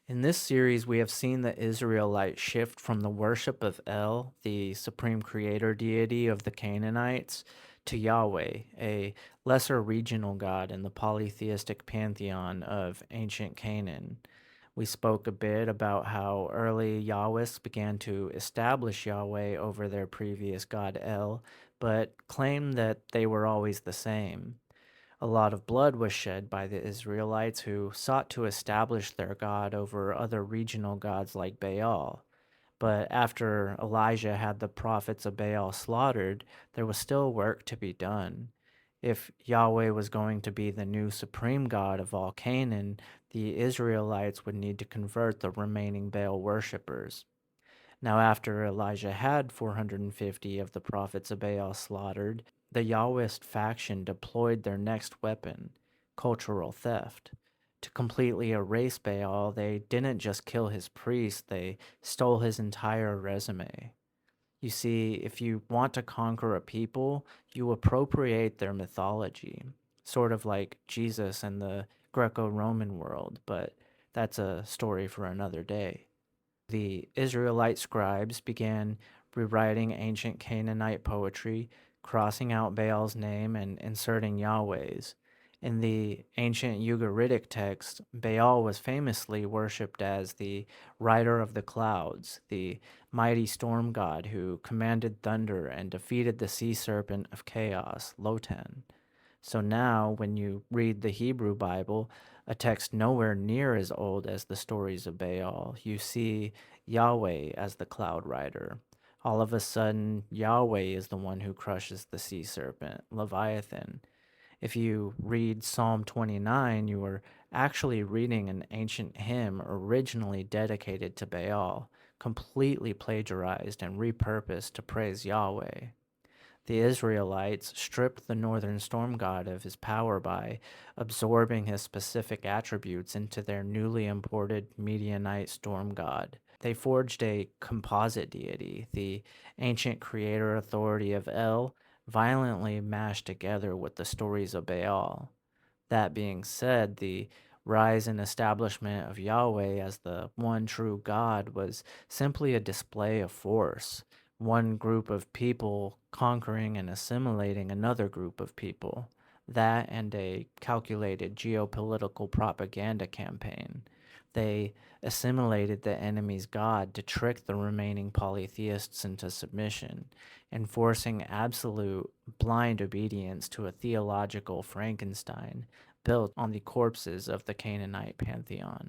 In this series, we have seen the Israelites shift from the worship of El, the supreme creator deity of the Canaanites, to Yahweh, a lesser regional god in the polytheistic pantheon of ancient Canaan. We spoke a bit about how early Yahwists began to establish Yahweh over their previous god El, but claimed that they were always the same. A lot of blood was shed by the Israelites who sought to establish their God over other regional gods like Baal. But after Elijah had the prophets of Baal slaughtered, there was still work to be done. If Yahweh was going to be the new supreme God of all Canaan, the Israelites would need to convert the remaining Baal worshippers. Now, after Elijah had 450 of the prophets of Baal slaughtered, the Yahwist faction deployed their next weapon, cultural theft. To completely erase Baal, they didn't just kill his priests, they stole his entire resume. You see, if you want to conquer a people, you appropriate their mythology, sort of like Jesus and the Greco Roman world, but that's a story for another day. The Israelite scribes began rewriting ancient Canaanite poetry, crossing out Baal's name and inserting Yahweh's. In the ancient Ugaritic text, Baal was famously worshipped as the rider of the clouds, the mighty storm god who commanded thunder and defeated the sea serpent of chaos, Lotan. So now, when you read the Hebrew Bible, a text nowhere near as old as the stories of Baal, you see Yahweh as the cloud rider. All of a sudden, Yahweh is the one who crushes the sea serpent, Leviathan. If you read Psalm 29, you are actually reading an ancient hymn originally dedicated to Baal, completely plagiarized and repurposed to praise Yahweh. The Israelites stripped the northern storm god of his power by absorbing his specific attributes into their newly imported Midianite storm god. They forged a composite deity, the ancient creator authority of El, violently mashed together with the stories of Baal. That being said, the rise and establishment of Yahweh as the one true God was simply a display of force, one group of people conquering and assimilating another group of people. That and a calculated geopolitical propaganda campaign. They assimilated the enemy's God to trick the remaining polytheists into submission, enforcing absolute blind obedience to a theological Frankenstein built on the corpses of the Canaanite pantheon.